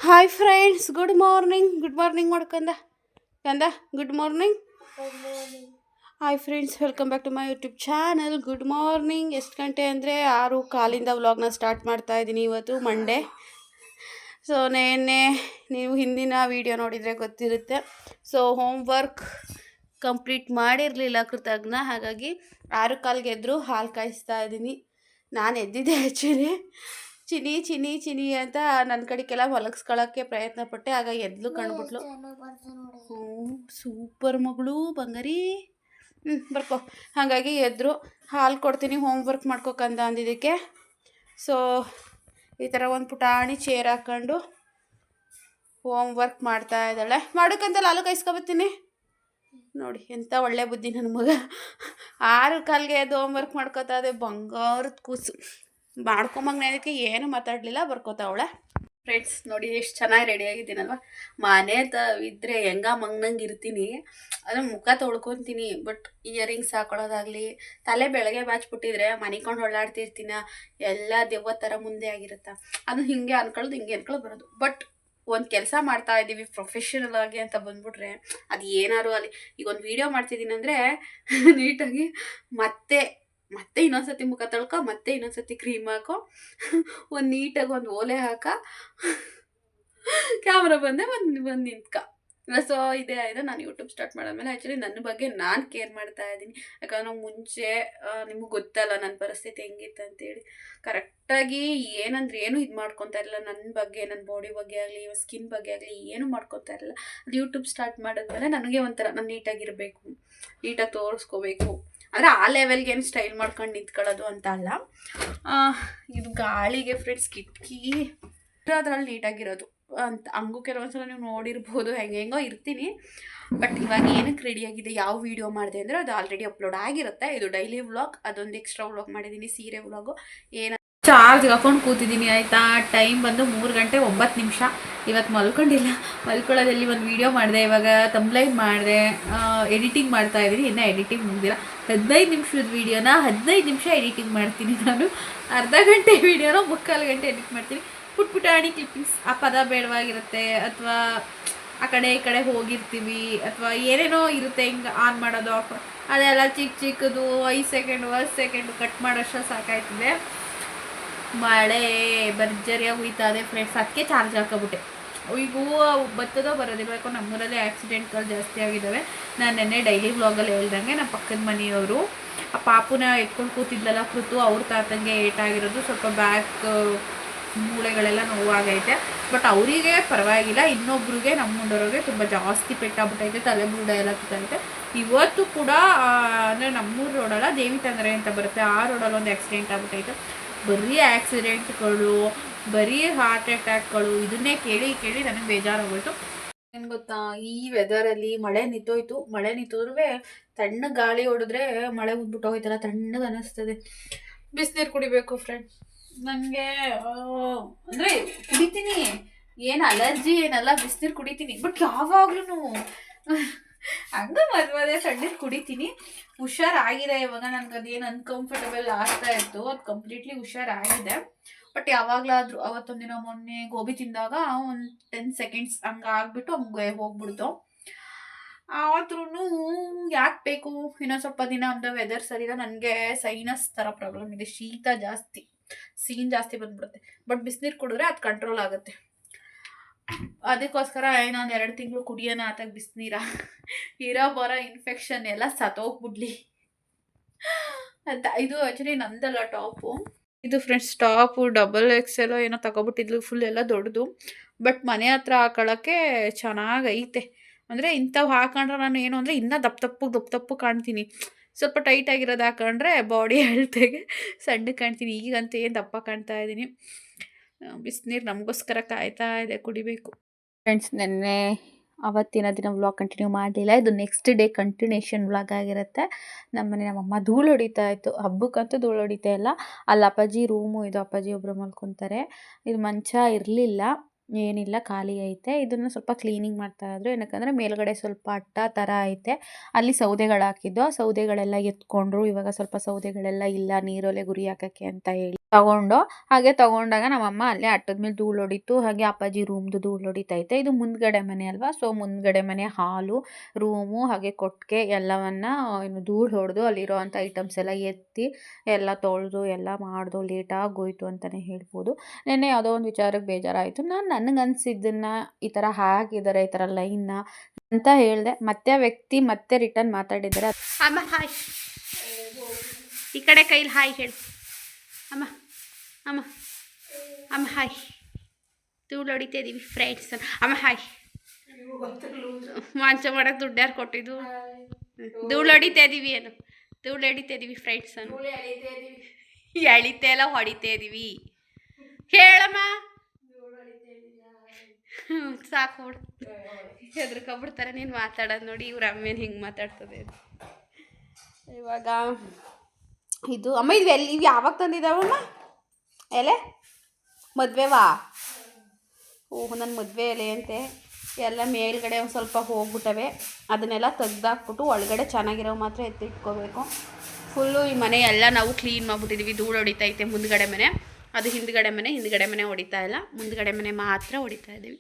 Hi friends, good morning ಮಾಡ್ಕಂದ ಕಂದ good morning. Hi friends, welcome back to my YouTube channel. Good morning. ಎಷ್ಟು ಗಂಟೆ ಅಂದರೆ 6:15 ವ್ಲಾಗ್ನ ಸ್ಟಾರ್ಟ್ ಮಾಡ್ತಾ ಇದ್ದೀನಿ. ಇವತ್ತು ಮಂಡೇ. ಸೊ ನೆನ್ನೆ ನೀವು ಹಿಂದಿನ ವೀಡಿಯೋ ನೋಡಿದರೆ ಗೊತ್ತಿರುತ್ತೆ. ಸೊ ಹೋಮ್ ವರ್ಕ್ ಕಂಪ್ಲೀಟ್ ಮಾಡಿರಲಿಲ್ಲ ಕೃತಜ್ಞ, ಹಾಗಾಗಿ 6:15 ಎದ್ದರು ಹಾಲು ಕಾಯಿಸ್ತಾ ಇದ್ದೀನಿ. ನಾನು ಎದ್ದಿದ್ದೆ ಆ್ಯಕ್ಚುಲಿ ಚಿನಿ ಅಂತ ನನ್ನ ಕಡೆಗೆಲ್ಲ ಮಲಗಿಸ್ಕೊಳ್ಳೋಕ್ಕೆ ಪ್ರಯತ್ನ ಪಟ್ಟೆ. ಆಗ ಎದ್ಲು ಕಂಡುಬಿಟ್ಲು. ಸೂಪರ್ ಮಗಳು ಬಂಗಾರಿ. ಬರ್ಕೋ. ಹಾಗಾಗಿ ಎದ್ರು ಹಾಲು ಕೊಡ್ತೀನಿ, ಹೋಮ್ ವರ್ಕ್ ಮಾಡ್ಕೋಕಂದ ಅಂದಿದ್ದಕ್ಕೆ. ಸೊ ಈ ಥರ ಒಂದು ಪುಟಾಣಿ ಚೇರ್ ಹಾಕ್ಕೊಂಡು ಹೋಮ್ ವರ್ಕ್ ಮಾಡ್ತಾ ಇದ್ದಾಳೆ. ಮಾಡೋಕ್ಕಂತಲ್ಲ ಹಾಲು ಕಾಯಿಸ್ಕೊಬತ್ತೀನಿ. ನೋಡಿ ಎಂಥ ಒಳ್ಳೆ ಬುದ್ಧಿ ನನ್ನ ಮಗ. 6:15 ಎದ್ದು ಹೋಮ್ ವರ್ಕ್ ಮಾಡ್ಕೋತಾ ಇದೆ. ಬಂಗಾರದ ಕೂಸು. ಮಾಡ್ಕೊಂಬಂಗೆ ನೆನಕ್ಕೆ ಏನು ಮಾತಾಡಲಿಲ್ಲ, ಬರ್ಕೋತಾವಳೆ. ಫ್ರೆಂಡ್ಸ್ ನೋಡಿ ಎಷ್ಟು ಚೆನ್ನಾಗಿ ರೆಡಿಯಾಗಿದ್ದೀನಲ್ವ. ಮನೆ ಇದ್ದರೆ ಹೆಂಗ ಮಂಗ್ನಂಗೆ ಇರ್ತೀನಿ, ಅದು ಮುಖ ತೊಳ್ಕೊತೀನಿ. ಬಟ್ ಇಯರಿಂಗ್ಸ್ ಹಾಕೊಳ್ಳೋದಾಗಲಿ, ತಲೆ ಬೆಳಗ್ಗೆ ಬಾಚ್ಬಿಟ್ಟಿದ್ರೆ ಮನಿಕೊಂಡು ಹೊಳ್ಳಾಡ್ತಿರ್ತೀನ, ಎಲ್ಲ ದೆವ್ವ ಥರ ಮುಂದೆ ಆಗಿರುತ್ತೆ. ಅದು ಹಿಂಗೆ ಅನ್ಕೊಳ್ಳೋದು ಬರೋದು. ಬಟ್ ಒಂದು ಕೆಲಸ ಮಾಡ್ತಾ ಇದ್ದೀವಿ ಪ್ರೊಫೆಷನಲ್ ಆಗಿ ಅಂತ ಬಂದ್ಬಿಟ್ರೆ ಅದು ಏನಾರು ಅಲ್ಲಿ. ಈಗ ಒಂದು ವೀಡಿಯೋ ಮಾಡ್ತಿದ್ದೀನಿ ಅಂದರೆ ನೀಟಾಗಿ ಮತ್ತೆ ಇನ್ನೊಂದ್ಸತಿ ಮುಖ ತೊಳ್ಕೊ, ಮತ್ತೆ ಇನ್ನೊಂದ್ಸತಿ ಕ್ರೀಮ್ ಹಾಕೋ, ಒಂದು ನೀಟಾಗಿ ಒಂದು ಓಲೆ ಹಾಕ, ಕ್ಯಾಮ್ರಾ ಬಂದೆ ಬಂದು ನಿಂತ್ಕ. ಸೊ ಇದೇ ಆಯಿತು ನಾನು ಯೂಟ್ಯೂಬ್ ಸ್ಟಾರ್ಟ್ ಮಾಡಾದ್ಮೇಲೆ. ಆ್ಯಕ್ಚುಲಿ ನನ್ನ ಬಗ್ಗೆ ನಾನು ಕೇರ್ ಮಾಡ್ತಾ ಇದ್ದೀನಿ. ಯಾಕಂದ್ರೆ ನಾವು ಮುಂಚೆ ನಿಮಗೆ ಗೊತ್ತಲ್ಲ ನನ್ನ ಪರಿಸ್ಥಿತಿ ಹೆಂಗಿತ್ತು ಅಂತೇಳಿ. ಕರೆಕ್ಟಾಗಿ ಏನು ಇದು ಮಾಡ್ಕೊತಾ ಇರಲಿಲ್ಲ. ನನ್ನ ಬಗ್ಗೆ, ನನ್ನ ಬಾಡಿ ಬಗ್ಗೆ ಆಗಲಿ, ಸ್ಕಿನ್ ಬಗ್ಗೆ ಆಗಲಿ ಏನು ಮಾಡ್ಕೊತಾ ಇರಲಿಲ್ಲ. ಅದು ಯೂಟ್ಯೂಬ್ ಸ್ಟಾರ್ಟ್ ಮಾಡಿದ್ಮೇಲೆ ನನಗೆ ಒಂಥರ ನಾನು ನೀಟಾಗಿರಬೇಕು, ನೀಟಾಗಿ ತೋರಿಸ್ಕೋಬೇಕು. ಅಂದರೆ ಆ ಲೆವೆಲ್ಗೆ ಏನು ಸ್ಟೈಲ್ ಮಾಡ್ಕೊಂಡು ನಿಂತ್ಕೊಳ್ಳೋದು ಅಂತ ಅಲ್ಲ. ಇದು ಗಾಳಿಗೆ ಫ್ರೆಂಡ್ಸ್ ಕಿಟಕಿ ಅದ್ರಲ್ಲಿ ನೀಟಾಗಿರೋದು ಅಂತ ಹಂಗೂ ಕೆಲವೊಂದ್ಸಲ ನೀವು ನೋಡಿರ್ಬೋದು. ಹೆಂಗೋ ಇರ್ತೀನಿ. ಬಟ್ ಇವಾಗ ಏನಕ್ಕೆ ರೆಡಿಯಾಗಿದೆ, ಯಾವ ವೀಡಿಯೋ ಮಾಡಿದೆ ಅಂದರೆ ಅದು ಆಲ್ರೆಡಿ ಅಪ್ಲೋಡ್ ಆಗಿರುತ್ತೆ. ಇದು ಡೈಲಿ ವ್ಲಾಗ್, ಅದೊಂದು ಎಕ್ಸ್ಟ್ರಾ ವ್ಲಾಗ್ ಮಾಡಿದ್ದೀನಿ, ಸೀರೆ ವ್ಲಾಗು. ಚಾರ್ಜ್ ಹಾಕೊಂಡು ಕೂತಿದ್ದೀನಿ ಆಯಿತಾ. ಟೈಮ್ ಬಂದು 3:09. ಇವತ್ತು ಮಲ್ಕೊಂಡಿಲ್ಲ. ಮಲ್ಕೊಳ್ಳೋದಲ್ಲಿ ಒಂದು ವೀಡಿಯೋ ಮಾಡಿದೆ, ಇವಾಗ ತಂಬ್ಲೈನ್ ಮಾಡಿದೆ, ಎಡಿಟಿಂಗ್ ಮಾಡ್ತಾಯಿದ್ದೀನಿ. ಇನ್ನೂ ಎಡಿಟಿಂಗ್ ಮುಗಿದಿಲ್ಲ. 15 ನಿಮಿಷದ ವೀಡಿಯೋನ 15 ನಿಮಿಷ ಎಡಿಟಿಂಗ್ ಮಾಡ್ತೀನಿ ನಾನು. ಅರ್ಧ ಗಂಟೆ ವೀಡಿಯೋನ 3/4 ಗಂಟೆ ಎಡಿಟ್ ಮಾಡ್ತೀನಿ. ಪುಟ್ಟಾಣಿ ಕ್ಲಿಪ್ಪಿಂಗ್ಸ್, ಆ ಪದ ಬೇಡವಾಗಿರುತ್ತೆ, ಅಥವಾ ಆ ಕಡೆ ಈ ಕಡೆ ಹೋಗಿರ್ತೀವಿ, ಅಥವಾ ಏನೇನೋ ಇರುತ್ತೆ ಹಿಂಗೆ ಆನ್ ಮಾಡೋದು ಆಫ್, ಅದೆಲ್ಲ ಚಿಕ್ಕದು 5 ಸೆಕೆಂಡು 10 ಸೆಕೆಂಡು ಕಟ್ ಮಾಡೋಷ್ಟು ಸಾಕಾಯ್ತದೆ. ಮಳೆ ಭರ್ಜರಿಯಾಗಿ ಹುಯ್ತಾ ಇದೆ ಫ್ರೆಂಡ್ಸ್. ಅದಕ್ಕೆ ಚಾರ್ಜ್ ಹಾಕೋಬಿಟ್ಟೆ. ಈಗ ಹೂವು ಬರ್ತದೋ ಬರೋದಿಲ್ಲ, ಯಾಕೋ ನಮ್ಮೂರಲ್ಲೇ ಆಕ್ಸಿಡೆಂಟ್ಗಳು ಜಾಸ್ತಿ ಆಗಿದ್ದಾವೆ. ನಾನು ನೆನ್ನೆ ಡೈಲಿ ವ್ಲಾಗಲ್ಲಿ ಹೇಳ್ದಂಗೆ ನಮ್ಮ ಪಕ್ಕದ ಮನೆಯವರು ಆ ಪಾಪುನ ಎತ್ಕೊಂಡು ಕೂತಿದ್ಲಲ್ಲ ಕೃತು, ಅವ್ರ ತಾತಂಗೆ ಏಟಾಗಿರೋದು. ಸ್ವಲ್ಪ ಬ್ಯಾಕ್ ಮೂಳೆಗಳೆಲ್ಲ ನೋವಾಗೈತೆ. ಬಟ್ ಅವರಿಗೆ ಪರವಾಗಿಲ್ಲ, ಇನ್ನೊಬ್ರಿಗೆ ನಮ್ಮ ಮುಂಡೋರಿಗೆ ತುಂಬ ಜಾಸ್ತಿ ಪೆಟ್ಟಾಗ್ಬಿಟ್ಟೈತೆ, ತಲೆ ಬೂಡ ಎಲ್ಲ ಕಿತ್ತೈತೆ. ಇವತ್ತು ಕೂಡ ಅಂದರೆ ನಮ್ಮೂರು ರೋಡಲ್ಲ, ದೇವಿ ತಂದರೆ ಅಂತ ಬರುತ್ತೆ, ಆ ರೋಡಲ್ಲಿ ಒಂದು ಆಕ್ಸಿಡೆಂಟ್ ಆಗ್ಬಿಟ್ಟೈತೆ. ಬರೀ ಆಕ್ಸಿಡೆಂಟ್ಗಳು, ಬರೀ ಹಾರ್ಟ್ ಅಟ್ಯಾಕ್ಗಳು, ಇದನ್ನೇ ಕೇಳಿ ನನಗೆ ಬೇಜಾರಾಗೋಯ್ತು. ಏನು ಗೊತ್ತಾ, ಈ ವೆದರಲ್ಲಿ ಮಳೆ ನಿಂತೋಯ್ತು. ಮಳೆ ನಿಂತೋದ್ರೂ ತಣ್ಣ ಗಾಳಿ ಹೊಡೆದ್ರೆ ಮಳೆ ಉದ್ಬಿಟ್ಟು ಹೋಯ್ತಲ್ಲ, ತಣ್ಣಗೆ ಅನ್ನಿಸ್ತದೆ. ಬಿಸಿನೀರು ಕುಡಿಬೇಕು ಫ್ರೆಂಡ್ಸ್. ನನಗೆ ಅಂದರೆ ಕುಡಿತೀನಿ, ಏನು ಅಲರ್ಜಿ ಏನಲ್ಲ, ಬಿಸಿನೀರು ಕುಡಿತೀನಿ. ಬಟ್ ಯಾವಾಗ್ಲೂ ಹಂಗೆ ಮದುವೆ ತಣ್ಣೀರು ಕುಡಿತೀನಿ. ಹುಷಾರಾಗಿದೆ ಇವಾಗ. ನನಗೆ ಅದೇನು ಅನ್ಕಂಫರ್ಟಬಲ್ ಆಗ್ತಾ ಇತ್ತು, ಅದು ಕಂಪ್ಲೀಟ್ಲಿ ಹುಷಾರಾಗಿದೆ. ಬಟ್ ಯಾವಾಗಲಾದರೂ ಅವತ್ತೊಂದಿನ ಮೊನ್ನೆ ಗೋಬಿ ತಿಂದಾಗ ಒಂದು 10 ಸೆಕೆಂಡ್ಸ್ ಹಂಗೆ ಆಗಿಬಿಟ್ಟು ಹಂಗೆ ಹೋಗ್ಬಿಡ್ತು. ಆದ್ರೂ ಯಾಕೆ ಬೇಕು, ಇನ್ನೊಂದು ಸ್ವಲ್ಪ ದಿನ ಅಂತ ವೆದರ್ ಸರಿಯಿಲ್ಲ. ನನಗೆ ಸೈನಸ್ ಥರ ಪ್ರಾಬ್ಲಮ್ ಇದೆ, ಶೀತ ಜಾಸ್ತಿ, ಸೀನ್ ಜಾಸ್ತಿ ಬಂದ್ಬಿಡುತ್ತೆ. ಬಟ್ ಬಿಸಿನೀರು ಕುಡಿದ್ರೆ ಅದು ಕಂಟ್ರೋಲ್ ಆಗುತ್ತೆ. ಅದಕ್ಕೋಸ್ಕರ ಇನ್ನೊಂದು 2 ತಿಂಗಳು ಕುಡಿಯೋಣ ಆತಾಗ ಬಿಸಿನೀರ, ಬರೋ ಇನ್ಫೆಕ್ಷನ್ ಎಲ್ಲ ಸತ್ತೋಗ್ಬಿಡ್ಲಿ ಅಂತ. ಇದು ಆ್ಯಕ್ಚುಲಿ ನಂದಲ್ಲ ಟಾಪು, ಇದು ಫ್ರೆಂಡ್ಸ್ ಟಾಪು XXL ಏನೋ ತಗೊಬಿಟ್ಟಿದ್ಲು, ಫುಲ್ ಎಲ್ಲ ದೊಡ್ಡದು. ಬಟ್ ಮನೆ ಹತ್ರ ಹಾಕೊಳ್ಳೋಕ್ಕೆ ಚೆನ್ನಾಗೈತೆ. ಅಂದರೆ ಇಂಥವು ಹಾಕೊಂಡ್ರೆ ನಾನು ಏನು ಅಂದರೆ ಇನ್ನೂ ದಪ್ಪು ಕಾಣ್ತೀನಿ. ಸ್ವಲ್ಪ ಟೈಟಾಗಿರೋದು ಹಾಕೊಂಡ್ರೆ ಬಾಡಿ ಹೆಲ್ತಿಗೆ ಸಣ್ಣ ಕಾಣ್ತೀನಿ. ಈಗಂತೂ ಏನು ದಪ್ಪ ಕಾಣ್ತಾ ಇದ್ದೀನಿ. ಬಿಸಿನೀರು ನಮಗೋಸ್ಕರ ಕಾಯ್ತಾ ಇದೆ, ಕುಡಿಬೇಕು. ಫ್ರೆಂಡ್ಸ್ ನೆನ್ನೆ ಅವತ್ತಿನ ದಿನ ವ್ಲಾಗ್ ಕಂಟಿನ್ಯೂ ಮಾಡಲಿಲ್ಲ. ಇದು ನೆಕ್ಸ್ಟ್ ಡೇ ಕಂಟಿನ್ಯೂಷನ್ ವ್ಲಾಗ್ ಆಗಿರುತ್ತೆ. ನಮ್ಮಮ್ಮ ಧೂಳು ಹೊಡಿತಾ ಇತ್ತು. ಹಬ್ಬಕ್ಕಂತೂ ಧೂಳು ಹೊಡಿತಾ ಇಲ್ಲ. ಅಲ್ಲಿ ಅಪ್ಪಾಜಿ ರೂಮು, ಇದು ಅಪ್ಪಾಜಿ ಒಬ್ಬರು ಮಲ್ಕೊತಾರೆ. ಇದು ಮಂಚ ಇರಲಿಲ್ಲ, ಏನಿಲ್ಲ, ಖಾಲಿ ಐತೆ. ಇದನ್ನು ಸ್ವಲ್ಪ ಕ್ಲೀನಿಂಗ್ ಮಾಡ್ತಾಯಿದ್ರು. ಏನಕ್ಕಂದರೆ ಮೇಲ್ಗಡೆ ಸ್ವಲ್ಪ ಅಟ್ಟ ಥರ ಐತೆ, ಅಲ್ಲಿ ಸೌದೆಗಳು ಹಾಕಿದ್ದು. ಆ ಸೌದೆಗಳೆಲ್ಲ ಎತ್ಕೊಂಡ್ರು. ಇವಾಗ ಸ್ವಲ್ಪ ಸೌದೆಗಳೆಲ್ಲ ಇಲ್ಲ, ನೀರೊಲೆ ಗುರಿ ಹಾಕೋಕ್ಕೆ ಅಂತ ಹೇಳಿ ತಗೊಂಡು. ಹಾಗೆ ತಗೊಂಡಾಗ ನಮ್ಮಮ್ಮ ಅಲ್ಲೇ ಅಟ್ಟದ ಮೇಲೆ ಧೂಳು ಹೊಡಿತು. ಹಾಗೆ ಅಪ್ಪಾಜಿ ರೂಮ್ದು ಧೂಳು ಹೊಡಿತೈತೆ. ಇದು ಮುಂದ್ಗಡೆ ಮನೆ ಅಲ್ವಾ, ಸೊ ಮುಂದ್ಗಡೆ ಮನೆ ಹಾಲು, ರೂಮು, ಹಾಗೆ ಕೊಟ್ಟಿಗೆ ಎಲ್ಲವನ್ನ ಧೂಳು ಹೊಡೆದು ಅಲ್ಲಿರೋ ಅಂಥ ಐಟಮ್ಸ್ ಎಲ್ಲ ಎತ್ತಿ ಎಲ್ಲ ತೊಳೆದು ಎಲ್ಲ ಮಾಡ್ದು ಲೇಟಾಗೋಯ್ತು ಅಂತಲೇ ಹೇಳ್ಬೋದು. ನೆನ್ನೆ ಯಾವುದೋ ಒಂದು ವಿಚಾರಕ್ಕೆ ಬೇಜಾರಾಯಿತು. ನಾನು ನನಗನ್ಸಿದ್ದನ್ನು ಈ ಥರ ಹಾಕಿದ್ದಾರೆ, ಈ ಥರ ಲೈನ್ನ ಅಂತ ಹೇಳಿದೆ. ಮತ್ತೆ ಆ ವ್ಯಕ್ತಿ ಮತ್ತೆ ರಿಟರ್ನ್ ಮಾತಾಡಿದ್ದಾರೆ. ಅಮ್ಮ ಹಾಯ್, ಈ ಕಡೆ ಕೈಲಿ ಹಾಯ್ ಹೇಳು. ಅಮ್ಮ ಅಮ್ಮ ಅಮ್ಮ ಹಾಯ್. ಧೂಳು ಹೊಡಿತಾ ಇದ್ದೀವಿ ಫ್ರೆಂಡ್ಸ್. ಅಮ್ಮ ಹಾಯ್. ಮಂಚ ಮಾಡೋಕ್ಕೆ ದುಡ್ಡು ಯಾರು ಕೊಟ್ಟಿದ್ದು? ಧೂಳು ಹೊಡಿತಾ ಇದ್ದೀವಿ ಏನು? ಧೂಳು ಹೊಡಿತಾ ಇದ್ದೀವಿ ಫ್ರೆಂಡ್ಸ್ ಅನ್ನು. ಎಳಿತಾ ಎಲ್ಲ ಹೊಡಿತಾ ಇದ್ದೀವಿ. ಹೇಳಮ್ಮ. ಸಾಕು ಹೆದರ್ಕೊಬಿಡ್ತಾರೆ ನೀನು ಮಾತಾಡೋದು ನೋಡಿ. ಇವ್ರ ಅಮ್ಮೇನು ಹಿಂಗೆ ಮಾತಾಡ್ತದೆ. ಇವಾಗ ಇದು ಅಮ್ಮ, ಇದು ಇವು ಯಾವಾಗ ತಂದಿದ್ದಾವಮ್ಮ ಎಲೆ? ಮದುವೆವಾ? ಓಹ್, ನನ್ನ ಮದುವೆ ಎಲೆ ಅಂತೆ. ಎಲ್ಲ ಮೇಲ್ಗಡೆ ಒಂದು ಸ್ವಲ್ಪ ಹೋಗ್ಬಿಟ್ಟವೆ. ಅದನ್ನೆಲ್ಲ ತೆಗ್ದಾಕ್ಬಿಟ್ಟು ಒಳಗಡೆ ಚೆನ್ನಾಗಿರೋ ಮಾತ್ರ ಎತ್ತಿಟ್ಕೋಬೇಕು. ಫುಲ್ಲು ಈ ಮನೆ ಎಲ್ಲ ನಾವು ಕ್ಲೀನ್ ಮಾಡಿಬಿಟ್ಟಿದ್ದೀವಿ. ಧೂಳು ಹೊಡಿತೈತೆ ಮುಂದ್ಗಡೆ ಮನೆ, ಅದು ಹಿಂದ್ಗಡೆ ಮನೆ ಹೊಡಿತಾ ಇಲ್ಲ, ಮುಂದ್ಗಡೆ ಮನೆ ಮಾತ್ರ ಹೊಡಿತಾ ಇದ್ದೀವಿ.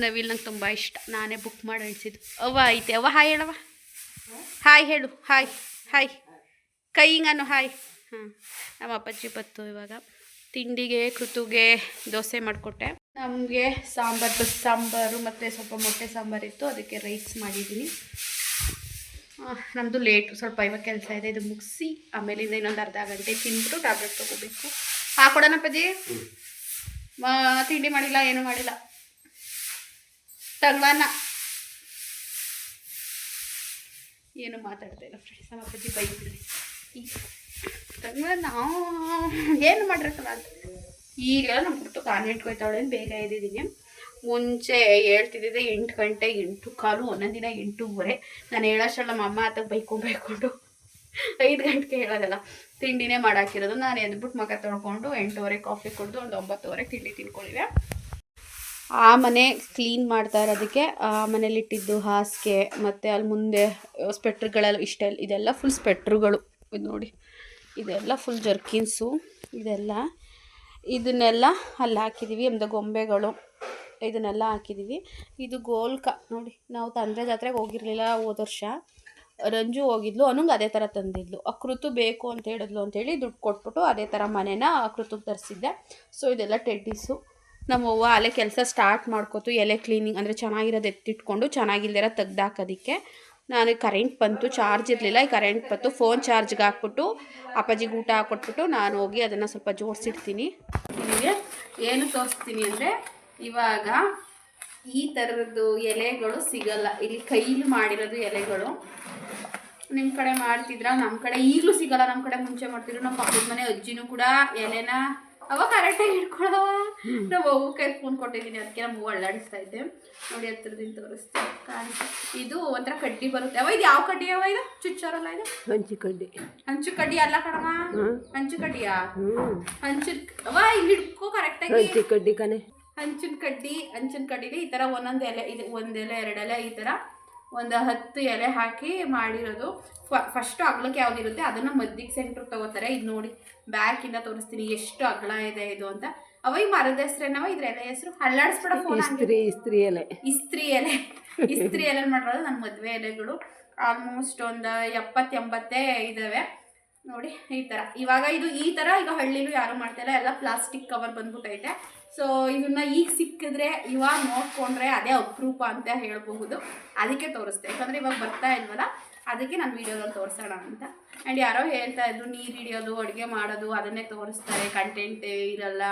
ನವಿಲ್ ನಂಗೆ ತುಂಬ ಇಷ್ಟ, ನಾನೇ ಬುಕ್ ಮಾಡಿ ಅಳಿಸಿದ್ದು. ಅವ್ವ ಐತೆ. ಅವ್ವ ಹಾಯ್ ಹೇಳವ. ಹಾಯ್ ಹೇಳು. Hi hi. ಕೈ ಹಿಂಗಾನು ಹಾಯ್. ಹಾಂ, ನಮ್ಮ ಅಪ್ಪಾಜಿ ಬತ್ತು. ಇವಾಗ ತಿಂಡಿಗೆ ಕೃತುಗೆ ದೋಸೆ ಮಾಡಿಕೊಟ್ಟೆ. ನಮಗೆ ಸಾಂಬಾರು ಮತ್ತು ಸ್ವಲ್ಪ ಮೊಟ್ಟೆ ಸಾಂಬಾರು ಇತ್ತು, ಅದಕ್ಕೆ ರೈಸ್ ಮಾಡಿದ್ದೀನಿ. ನಮ್ಮದು ಲೇಟು ಸ್ವಲ್ಪ, ಇವಾಗ ಕೆಲಸ ಇದೆ, ಇದು ಮುಗಿಸಿ ಆಮೇಲಿಂದ ಇನ್ನೊಂದು ಅರ್ಧ ಗಂಟೆ ತಿಂದ್ಬಿಟ್ಟು ಟ್ಯಾಬ್ಲೆಟ್ ತೊಗೋಬೇಕು. ಹಾಕೊಡೋಣಪ್ಪಜಿ. ತಿಂಡಿ ಮಾಡಿಲ್ಲ, ಏನೂ ಮಾಡಿಲ್ಲ. ತಂಗ್ಳನ್ನ ಏನು ಮಾತಾಡ್ತಾ ಇಲ್ಲ ಫ್ರೆಂಡ್ಸ್. ನಮ್ಮ ಅಪ್ಪಾಜಿ ಬೈಬಿಡ್ರಿ. ತಂಗ್ಳನ್ನ ಏನು ಮಾಡಿರಕ್ಕಲ್ಲ ಅಂತ. ಈಗೆಲ್ಲ ನಮ್ಮ ಕುರ್ತು ಕಾನ್ವೆಂಟ್ಗೆ ಹೋಯ್ತಾವಳೆ, ಬೇಗ ಎದ್ದಿದ್ದೀನಿ. ಮುಂಚೆ ಹೇಳ್ತಿದ್ದೆ 8 ಗಂಟೆ, 8:15, ಒಂದೊಂದು ದಿನ 8:30. ನಾನು ಹೇಳೋಷ್ಟಲ್ಲ ನಮ್ಮ ಅಮ್ಮ ಆತಕ್ಕೆ ಬೈಕೊಂಡು 5 ಗಂಟೆಗೆ ಹೇಳೋದಲ್ಲ. ತಿಂಡಿನೇ ಮಾಡಾಕಿರೋದು. ನಾನು ಎದ್ಬಿಟ್ಟು ಮುಖ ತೊಳ್ಕೊಂಡು 8:30 ಕಾಫಿ ಕುಡಿದು ಒಂದು 9:00 ತಿಂಡಿ ತಿನ್ಕೊಂಡಿವೆ. ಆ ಮನೆ ಕ್ಲೀನ್ ಮಾಡ್ತಾ ಇರೋದಕ್ಕೆ ಆ ಮನೇಲಿಟ್ಟಿದ್ದು ಹಾಸಿಗೆ ಮತ್ತು ಅಲ್ಲಿ ಮುಂದೆ ಸ್ವೆಟ್ರುಗಳೆಲ್ಲ ಇದೆಲ್ಲ ಫುಲ್ ಸ್ವೆಟ್ರುಗಳು. ಇದು ನೋಡಿ, ಇದೆಲ್ಲ ಫುಲ್ ಜರ್ಕಿನ್ಸು. ಇದನ್ನೆಲ್ಲ ಅಲ್ಲಿ ಹಾಕಿದ್ದೀವಿ. ಆಮೇಲೆ ಗೊಂಬೆಗಳು ಇದನ್ನೆಲ್ಲ ಹಾಕಿದ್ದೀವಿ. ಇದು ಗೋಲ್ಕ ನೋಡಿ, ನಾವು ತಂದ್ರೆ ಜಾತ್ರೆಗೆ ಹೋಗಿರಲಿಲ್ಲ ಹೋದ ವರ್ಷ. ರಂಜು ಹೋಗಿದ್ಲು, ಅವನಿಗೆ ಅದೇ ಥರ ತಂದಿದ್ಲು. ಅಕೃತು ಬೇಕು ಅಂತ ಹೇಳಿದ್ಲು ಅಂತೇಳಿ ದುಡ್ಡು ಕೊಟ್ಬಿಟ್ಟು ಅದೇ ಥರ ಮನೇನ ಅಕೃತಿಗೆ ತರಿಸಿದ್ದೆ. ಸೊ ಇದೆಲ್ಲ ಟೆಡ್ಡೀಸು. ನಮ್ಮವ್ವ ಅಲ್ಲೇ ಕೆಲಸ ಸ್ಟಾರ್ಟ್ ಮಾಡ್ಕೊತು. ಎಲೆ ಕ್ಲೀನಿಂಗ್ ಅಂದರೆ ಚೆನ್ನಾಗಿರೋದು ಎತ್ತಿಟ್ಕೊಂಡು ಚೆನ್ನಾಗಿಲ್ದಿರ ತೆಗ್ದಾಕೋದಕ್ಕೆ. ನಾನು ಕರೆಂಟ್ ಬಂತು, ಚಾರ್ಜ್ ಇರಲಿಲ್ಲ. ಈ ಕರೆಂಟ್ ಬಂತು, ಫೋನ್ ಚಾರ್ಜ್ಗೆ ಹಾಕ್ಬಿಟ್ಟು ಅಪ್ಪಾಜಿಗೆ ಊಟ ಹಾಕ್ಕೊಟ್ಬಿಟ್ಟು ನಾನು ಹೋಗಿ ಅದನ್ನು ಸ್ವಲ್ಪ ಜೋಡಿಸಿಡ್ತೀನಿ. ನಿಮಗೆ ಏನು ತೋರಿಸ್ತೀನಿ ಅಂದರೆ, ಇವಾಗ ಈ ಥರದ್ದು ಎಲೆಗಳು ಸಿಗಲ್ಲ ಇಲ್ಲಿ. ಕೈಲಿ ಮಾಡಿರೋದು ಎಲೆಗಳು ನಿಮ್ಮ ಕಡೆ ಮಾಡ್ತಿದ್ರ? ನಮ್ಮ ಕಡೆ ಈಗಲೂ ಸಿಗಲ್ಲ. ನಮ್ಮ ಕಡೆ ಮುಂಚೆ ಮಾಡ್ತಿದ್ರು. ನಮ್ಮ ಪಕ್ಕದ ಮನೆ ಅಜ್ಜಿನೂ ಕೂಡ ಎಲೆನ ಅವ ಕರೆಕ್ಟಾಗಿ ಹಿಡ್ಕೊಳ್ಳೋ. ನಾವು ಅವ್ವ ಕೈ ಫೋನ್ ಕೊಟ್ಟಿದ್ದೀನಿ, ಅದಕ್ಕೆ ನಮ್ಮ ಹೂವು ಅಳ್ಳಾಡಿಸ್ತಾ ಇದ್ದೆ ನೋಡಿ. ಹತ್ರದಿಂದ ತೋರಿಸ್ತೀನಿ, ಕಾಣಿಸ್ತಾ. ಇದು ಒಂಥರ ಕಡ್ಡಿ ಬರುತ್ತೆ. ಅವ ಇದು ಯಾವ ಕಡ್ಡಿ ಅವ? ಇದು ಚುಚ್ಚಾರಲ್ಲ, ಇದು ಹಂಚು ಕಡ್ಡಿ ಅಲ್ಲ ಕಣವ. ಹಂಚು ಕಡ್ಡಿಯಾ? ಅವ ಇಲ್ಲಿ ಹಿಡ್ಕೋ ಕರೆಕ್ಟಾಗಿ. ಹಂಚಿನ ಕಡ್ಡಿಲಿ ಈ ಥರ ಒಂದೊಂದು ಎಲೆ, ಇದು 1 ಎಲೆ 2 ಎಲೆ ಈ ಥರ ಒಂದು 10 ಎಲೆ ಹಾಕಿ ಮಾಡಿರೋದು. ಫಸ್ಟು ಅಗ್ಲಕ್ಕೆ ಯಾವುದಿರುತ್ತೆ ಅದನ್ನು ಮದ್ದಿಗೆ ಸೆಂಟ್ರಿಗೆ ತೊಗೋತಾರೆ. ಇದು ನೋಡಿ, ಬ್ಯಾಕಿಂದ ತೋರಿಸ್ತೀನಿ ಎಷ್ಟು ಅಗಲ ಇದೆ ಇದು ಅಂತ. ಅವ ಈ ಮರದ ಹೆಸ್ರೇನವ? ಇದ್ರ ಎಲೆ ಹೆಸರು ಅಲ್ಲಾಡಿಸ್ಬೇಡ ಫೋನ್. ಇಸ್ತ್ರಿ ಎಲೆ ಮಾಡಿರೋದು ನನ್ನ ಮದುವೆ ಎಲೆಗಳು. ಆಲ್ಮೋಸ್ಟ್ ಒಂದು 70-80 ಇದ್ದಾವೆ ನೋಡಿ. ಈ ಥರ ಇವಾಗ ಇದು ಈ ಥರ ಈಗ ಹಳ್ಳಿಲೂ ಯಾರು ಮಾಡ್ತಾಯಿಲ್ಲ, ಎಲ್ಲ ಪ್ಲಾಸ್ಟಿಕ್ ಕವರ್ ಬಂದ್ಬಿಟ್ಟೈತೆ. ಸೊ ಇದನ್ನು ಈಗ ಸಿಕ್ಕಿದ್ರೆ ಇವಾಗ ನೋಡ್ಕೊಂಡ್ರೆ ಅದೇ ಅಪರೂಪ ಅಂತ ಹೇಳಬಹುದು. ಅದಕ್ಕೆ ತೋರಿಸ್ತೆ, ಯಾಕಂದರೆ ಇವಾಗ ಬರ್ತಾ ಇಲ್ವಲ್ಲ, ಅದಕ್ಕೆ ನಾನು ವೀಡಿಯೋದಲ್ಲಿ ತೋರಿಸೋಣ ಅಂತ. ಆ್ಯಂಡ್ ಯಾರೋ ಹೇಳ್ತಾ ಇದ್ರು ನೀರು ಹಿಡಿಯೋದು, ಅಡುಗೆ ಮಾಡೋದು ಅದನ್ನೇ ತೋರಿಸ್ತಾರೆ, ಕಂಟೆಂಟ್ ಇರಲ್ಲ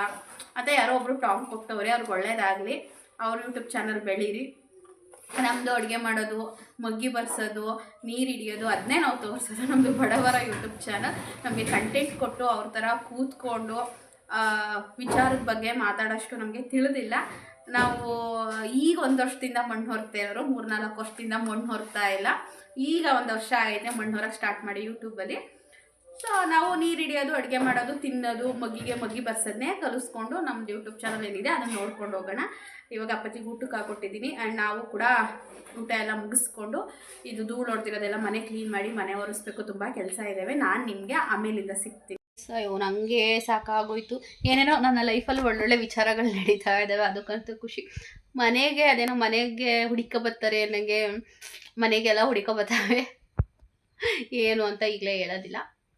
ಅಂತ ಯಾರೋ ಒಬ್ಬರು ಟಾಂಗ್ ಕೊಟ್ಟವ್ರೆ. ಅವ್ರಿಗೆ ಒಳ್ಳೇದಾಗಲಿ, ಅವ್ರ ಯೂಟ್ಯೂಬ್ ಚಾನಲ್ ಬೆಳೀರಿ. ನಮ್ಮದು ಅಡುಗೆ ಮಾಡೋದು, ಮಗ್ಗಿ ಬರ್ಸೋದು, ನೀರು ಹಿಡಿಯೋದು ಅದನ್ನೇ ನಾವು ತೋರಿಸೋದು. ನಮ್ಮದು ಬಡವರ ಯೂಟ್ಯೂಬ್ ಚಾನಲ್. ನಮಗೆ ಕಂಟೆಂಟ್ ಕೊಟ್ಟು ಅವ್ರ ಥರ ಕೂತ್ಕೊಂಡು ವಿಚಾರದ ಬಗ್ಗೆ ಮಾತಾಡೋಷ್ಟು ನಮಗೆ ತಿಳಿದಿಲ್ಲ. ನಾವು ಈಗ 1 ವರ್ಷದಿಂದ ಮಣ್ಣು ಹೊರ್ತಾ ಇರೋರು, 3-4 ವರ್ಷದಿಂದ ಮಣ್ಣು ಹೊರ್ತಾ ಇಲ್ಲ. ಈಗ 1 ವರ್ಷ ಆಗೈತೆ ಮಣ್ಣು ಹೊರಕ್ಕೆ ಸ್ಟಾರ್ಟ್ ಮಾಡಿ ಯೂಟ್ಯೂಬಲ್ಲಿ. ಸೊ ನಾವು ನೀರು ಹಿಡಿಯೋದು, ಅಡುಗೆ ಮಾಡೋದು, ತಿನ್ನೋದು, ಮಗ್ಗಿ ಬರ್ಸೋದನ್ನೇ ಕಲಿಸ್ಕೊಂಡು ನಮ್ಮದು ಯೂಟ್ಯೂಬ್ ಚಾನಲ್ ಏನಿದೆ ಅದನ್ನು ನೋಡ್ಕೊಂಡು ಹೋಗೋಣ. ಇವಾಗ ಅಪ್ಪಾಜಿಗೆ ಊಟಕ್ಕೆ ಹಾಕೊಟ್ಟಿದ್ದೀನಿ. ಆ್ಯಂಡ್ ನಾವು ಕೂಡ ಊಟ ಎಲ್ಲ ಮುಗಿಸ್ಕೊಂಡು ಇದು ಧೂಳು ಹೊಡ್ದಿರೋದೆಲ್ಲ ಮನೆ ಕ್ಲೀನ್ ಮಾಡಿ ಮನೆ ಒರೆಸ್ಬೇಕು. ತುಂಬ ಕೆಲಸ ಇದ್ದಾವೆ. ನಾನು ನಿಮಗೆ ಆಮೇಲಿಂದ ಸಿಗ್ತೀನಿ. ಸೊ ಇವು ನನಗೆ ಸಾಕಾಗೋಯ್ತು. ಏನೇನೋ ನನ್ನ ಲೈಫಲ್ಲಿ ಒಳ್ಳೊಳ್ಳೆ ವಿಚಾರಗಳು ನಡೀತಾ ಇದ್ದಾವೆ, ಅದಕ್ಕಂತೂ ಖುಷಿ. ಮನೆಗೆ ಹುಡುಕ ಬರ್ತಾರೆ, ನನಗೆ ಮನೆಗೆಲ್ಲ ಹುಡುಕ ಬರ್ತಾವೆ. ಏನು ಅಂತ ಈಗಲೇ ಹೇಳೋದಿಲ್ಲ,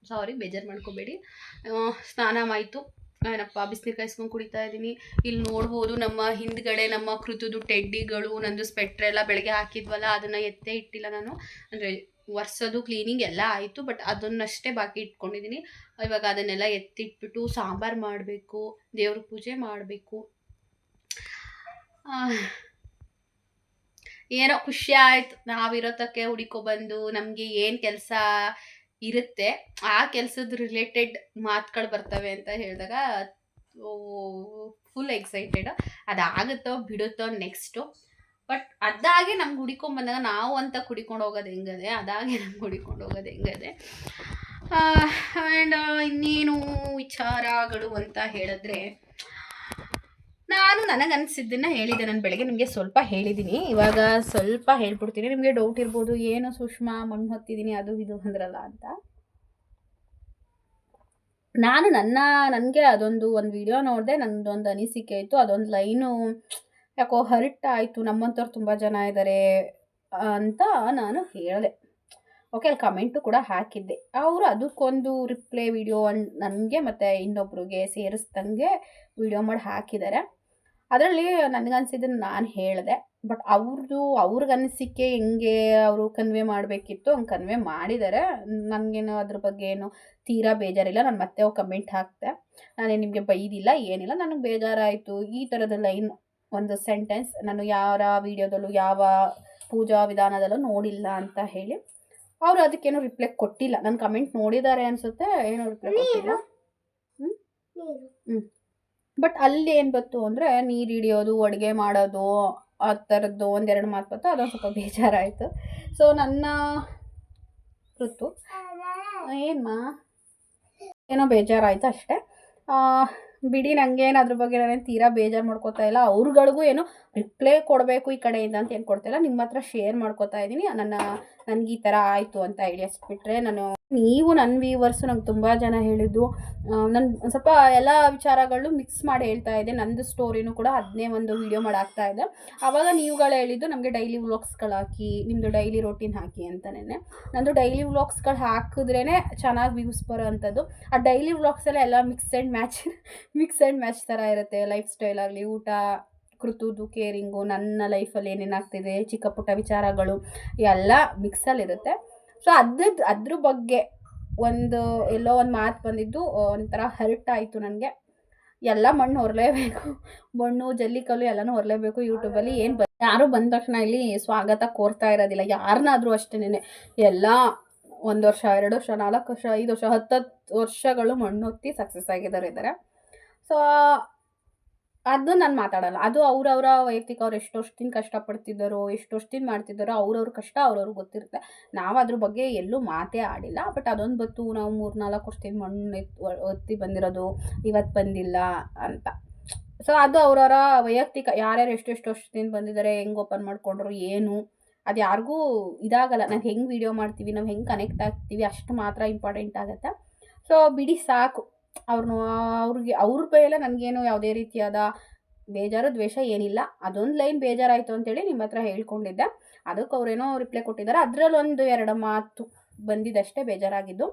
ಸಾರಿ, ಬೇಜಾರು ಮಾಡ್ಕೋಬೇಡಿ. ಸ್ನಾನ ಆಯಿತು. ಏನಪ್ಪ ಬಿಸಿನೀರು ಕಾಯಿಸ್ಕೊಂಡು ಕುಡಿತಾ ಇದ್ದೀನಿ. ಇಲ್ಲಿ ನೋಡ್ಬೋದು ನಮ್ಮ ಹಿಂದ್ಗಡೆ ನಮ್ಮ ಕೃತುದು ಟೆಡ್ಡಿಗಳು, ನಂದು ಸ್ವೆಟ್ರೆಲ್ಲ ಬೆಳಗ್ಗೆ ಹಾಕಿದ್ವಲ್ಲ ಅದನ್ನು ಎತ್ತೇ ಇಟ್ಟಿಲ್ಲ ನಾನು. ಅಂದರೆ ಒರೆಸೋದು ಕ್ಲೀನಿಂಗ್ ಎಲ್ಲ ಆಯಿತು, ಬಟ್ ಅದನ್ನಷ್ಟೇ ಬಾಕಿ ಇಟ್ಕೊಂಡಿದ್ದೀನಿ. ಇವಾಗ ಅದನ್ನೆಲ್ಲ ಎತ್ತಿಟ್ಬಿಟ್ಟು ಸಾಂಬಾರು ಮಾಡಬೇಕು, ದೇವ್ರ ಪೂಜೆ ಮಾಡಬೇಕು. ಏನೋ ಖುಷಿ ಆಯಿತು. ನಾವಿರೋತಕ್ಕೆ ಹುಡುಕೊಬಂದು ನಮಗೆ ಏನು ಕೆಲಸ ಇರುತ್ತೆ ಆ ಕೆಲಸದ ರಿಲೇಟೆಡ್ ಮಾತುಗಳು ಬರ್ತವೆ ಅಂತ ಹೇಳಿದಾಗ ಫುಲ್ ಎಕ್ಸೈಟೆಡ್. ಅದಾಗುತ್ತೋ ಬಿಡುತ್ತೋ ನೆಕ್ಸ್ಟು. ಬಟ್ ಅದಾಗೆ ನಮ್ಗೆ ಹುಡ್ಕೊಂಬಂದಾಗ ನಾವು ಅಂತ ಕುಡಿಕೊಂಡು ಹೋಗೋದು ಹೆಂಗದೆ, ಅದಾಗೆ ನಮ್ಗೆ ಹುಡ್ಕೊಂಡು ಹೋಗೋದು ಹೆಂಗದೆ. ಆ್ಯಂಡ್ ಇನ್ನೇನು ವಿಚಾರಗಳು ಅಂತ ಹೇಳಿದ್ರೆ, ನಾನು ನನಗನ್ಸಿದ್ದನ್ನು ಹೇಳಿದ್ದೆ. ನಾನು ಬೆಳಗ್ಗೆ ನಿಮಗೆ ಸ್ವಲ್ಪ ಹೇಳಿದ್ದೀನಿ, ಇವಾಗ ಸ್ವಲ್ಪ ಹೇಳ್ಬಿಡ್ತೀನಿ. ನಿಮಗೆ ಡೌಟ್ ಇರ್ಬೋದು, ಏನು ಸುಷ್ಮಾ ಮಣ್ಣು ಹೊತ್ತಿದ್ದೀನಿ ಅದು ಇದು ಅಂದ್ರಲ್ಲ ಅಂತ. ನಾನು ನನಗೆ ಒಂದು ವಿಡಿಯೋ ನೋಡಿದೆ, ನನ್ನದೊಂದು ಅನಿಸಿಕೆ ಆಯಿತು. ಅದೊಂದು ಲೈನು ಯಾಕೋ ಹರ್ಟ್ ಆಯಿತು. ನಮ್ಮಂಥವ್ರು ತುಂಬ ಜನ ಇದ್ದಾರೆ ಅಂತ ನಾನು ಹೇಳಿದೆ. ಓಕೆ, ಅಲ್ಲಿ ಕಮೆಂಟು ಕೂಡ ಹಾಕಿದ್ದೆ. ಅವರು ಅದಕ್ಕೊಂದು ರಿಪ್ಲೈ ವಿಡಿಯೋ ನನಗೆ ಮತ್ತು ಇನ್ನೊಬ್ರಿಗೆ ಸೇರಿಸ್ದಂಗೆ ವಿಡಿಯೋ ಮಾಡಿ ಹಾಕಿದ್ದಾರೆ. ಅದರಲ್ಲಿ ನನಗನ್ಸಿದ್ದನ್ನು ನಾನು ಹೇಳಿದೆ. ಬಟ್ ಅವ್ರಿಗನ್ಸಿಕೆ ಹೆಂಗೆ ಅವರು ಕನ್ವೆ ಮಾಡಬೇಕಿತ್ತು ಹಂಗೆ ಕನ್ವೆ ಮಾಡಿದ್ದಾರೆ. ನನಗೇನು ಅದ್ರ ಬಗ್ಗೆ ಏನು ತೀರಾ ಬೇಜಾರಿಲ್ಲ. ನಾನು ಮತ್ತೆ ಕಮೆಂಟ್ ಹಾಕ್ತೆ, ನಾನೇ ನಿಮಗೆ ಬೈದಿಲ್ಲ ಏನಿಲ್ಲ, ನನಗೆ ಬೇಜಾರಾಯಿತು. ಈ ಥರದ ಲೈನ್ ಒಂದು ಸೆಂಟೆನ್ಸ್ ನಾನು ಯಾರ ವೀಡಿಯೋದಲ್ಲೂ ಯಾವ ಪೂಜಾ ವಿಧಾನದಲ್ಲೂ ನೋಡಿಲ್ಲ ಅಂತ ಹೇಳಿ ಅವರು ಅದಕ್ಕೇನೋ ರಿಪ್ಲೈ ಕೊಟ್ಟಿಲ್ಲ. ನನ್ನ ಕಮೆಂಟ್ ನೋಡಿದ್ದಾರೆ ಅನಿಸುತ್ತೆ, ಏನೋ ರಿಪ್ಲೈ ಕೊಟ್ಟಿಲ್ಲ. ಬಟ್ ಅಲ್ಲಿ ಏನು ಬಂತು ಅಂದರೆ ನೀರು ಹಿಡಿಯೋದು, ಅಡುಗೆ ಮಾಡೋದು, ಆ ಥರದ್ದು ಒಂದೆರಡು ಮಾತು ಬಂತು. ಅದೊಂದು ಸ್ವಲ್ಪ ಬೇಜಾರಾಯಿತು. ಸೊ ನನ್ನ ಋತು ಏನೋ ಬೇಜಾರಾಯಿತು ಅಷ್ಟೇ. ಬಿಡಿ, ನನಗೇನು ಅದ್ರ ಬಗ್ಗೆ ನಾನೇನು ತೀರಾ ಬೇಜಾರು ಮಾಡ್ಕೋತಾ ಇಲ್ಲ. ಅವ್ರುಗಳಿಗೂ ಏನು ರಿಪ್ಲೈ ಕೊಡಬೇಕು ಈ ಕಡೆಯಿಂದ ಅಂತ ಏನು ಕೊಡ್ತಾಯಿಲ್ಲ. ನಿಮ್ಮ ಹತ್ರ ಶೇರ್ ಮಾಡ್ಕೋತಾ ಇದ್ದೀನಿ ನನಗೆ ಈ ಥರ ಆಯಿತು ಅಂತ ಐಡಿಯಾಸ್ ಬಿಟ್ಟರೆ. ನೀವು ನನ್ನ ವ್ಯೂವರ್ಸು ನಂಗೆ ತುಂಬ ಜನ ಹೇಳಿದ್ದು, ನಾನು ಸ್ವಲ್ಪ ಎಲ್ಲ ವಿಚಾರಗಳು ಮಿಕ್ಸ್ ಮಾಡಿ ಹೇಳ್ತಾ ಇದ್ದೆ. ನಂದು ಸ್ಟೋರಿನೂ ಕೂಡ ಅದನ್ನೇ ಒಂದು ವೀಡಿಯೋ ಮಾಡಿ ಹಾಕ್ತಾ ಇದ್ದೆ. ಆವಾಗ ನೀವುಗಳು ಹೇಳಿದ್ದು ನಮಗೆ ಡೈಲಿ ವ್ಲಾಗ್ಸ್ಗಳು ಹಾಕಿ, ನಿಮ್ಮದು ಡೈಲಿ ರೋಟೀನ್ ಹಾಕಿ ಅಂತಲೇ. ನಂದು ಡೈಲಿ ವ್ಲಾಗ್ಸ್ಗಳು ಹಾಕಿದ್ರೇ ಚೆನ್ನಾಗಿ ವ್ಯೂಸ್ ಬರೋ ಅಂಥದ್ದು. ಆ ಡೈಲಿ ವ್ಲಾಗ್ಸೆಲ್ಲ ಎಲ್ಲ ಮಿಕ್ಸ್ ಆ್ಯಂಡ್ ಮ್ಯಾಚ್ ಥರ ಇರುತ್ತೆ. ಲೈಫ್ ಸ್ಟೈಲ್ ಆಗಲಿ, ಊಟ, ಕೃತುದು ಕೇರಿಂಗು, ನನ್ನ ಲೈಫಲ್ಲಿ ಏನೇನಾಗ್ತಿದೆ, ಚಿಕ್ಕ ಪುಟ್ಟ ವಿಚಾರಗಳು ಎಲ್ಲ ಮಿಕ್ಸಲ್ಲಿರುತ್ತೆ. ಸೊ ಅದ್ರ ಬಗ್ಗೆ ಎಲ್ಲೋ ಒಂದು ಮಾತು ಬಂದಿದ್ದು ಒಂಥರ ಹರ್ಟ್ ಆಯಿತು ನನಗೆ. ಎಲ್ಲ ಮಣ್ಣು ಹೊರಲೇಬೇಕು, ಮಣ್ಣು ಜಲ್ಲಿಕಲ್ಲು ಎಲ್ಲನೂ ಹೊರಲೇಬೇಕು. ಯೂಟ್ಯೂಬಲ್ಲಿ ಯಾರು ಬಂದ ತಕ್ಷಣ ಇಲ್ಲಿ ಸ್ವಾಗತ ಕೋರ್ತಾ ಇರೋದಿಲ್ಲ, ಯಾರನ್ನಾದರೂ ಅಷ್ಟೇನೆ. ಎಲ್ಲ 1 ವರ್ಷ, 2 ವರ್ಷ, 4 ವರ್ಷ, 5 ವರ್ಷ, 10 ವರ್ಷಗಳು ಮಣ್ಣು ಹೊತ್ತಿ ಸಕ್ಸಸ್ ಆಗಿದ್ದಾರೆ. ಸೊ ಅದು ನಾನು ಮಾತಾಡಲ್ಲ. ಅದು ಅವರವರ ವೈಯಕ್ತಿಕ. ಅವ್ರು ಎಷ್ಟು ವರ್ಷದಿಂದ ಕಷ್ಟಪಡ್ತಿದ್ದಾರೋ, ಎಷ್ಟು ವರ್ಷದಿಂದ ಮಾಡ್ತಿದ್ದಾರೋ, ಅವ್ರವ್ರ ಕಷ್ಟ ಅವ್ರವ್ರಿಗೆ ಗೊತ್ತಿರುತ್ತೆ. ನಾವು ಅದ್ರ ಬಗ್ಗೆ ಎಲ್ಲೂ ಮಾತೇ ಆಡಿಲ್ಲ. ಬಟ್ ಅದೊಂದು ಬತ್ತು, ನಾವು 3-4 ವರ್ಷದಿಂದ ಮಣ್ಣು ಒತ್ತಿ ಬಂದಿರೋದು, ಇವತ್ತು ಬಂದಿಲ್ಲ ಅಂತ. ಸೊ ಅದು ಅವರವರ ವೈಯಕ್ತಿಕ. ಯಾರ್ಯಾರು ಎಷ್ಟೆಷ್ಟು ವರ್ಷದಿಂದ ಬಂದಿದ್ದಾರೆ, ಹೆಂಗೆ ಓಪನ್ ಮಾಡ್ಕೊಂಡ್ರು, ಏನು ಅದು ಯಾರಿಗೂ ಇದಾಗಲ್ಲ. ನಾವು ಹೆಂಗೆ ವೀಡಿಯೋ ಮಾಡ್ತೀವಿ, ನಾವು ಹೆಂಗೆ ಕನೆಕ್ಟ್ ಆಗ್ತೀವಿ ಅಷ್ಟು ಮಾತ್ರ ಇಂಪಾರ್ಟೆಂಟ್ ಆಗುತ್ತೆ. ಸೊ ಬಿಡಿ, ಸಾಕು. ಅವ್ರ ಮೇಲೆ ನನಗೇನು ಯಾವುದೇ ರೀತಿಯಾದ ಬೇಜಾರು ದ್ವೇಷ ಏನಿಲ್ಲ. ಅದೊಂದು ಲೈನ್ ಬೇಜಾರಾಯಿತು ಅಂತೇಳಿ ನಿಮ್ಮ ಹತ್ರ ಹೇಳ್ಕೊಂಡಿದ್ದೆ. ಅದಕ್ಕೆ ಅವರೇನೋ ರಿಪ್ಲೈ ಕೊಟ್ಟಿದ್ದಾರೆ. ಅದರಲ್ಲಿ 1-2 ಮಾತು ಬಂದಿದ್ದಷ್ಟೇ ಬೇಜಾರಾಗಿದ್ದು.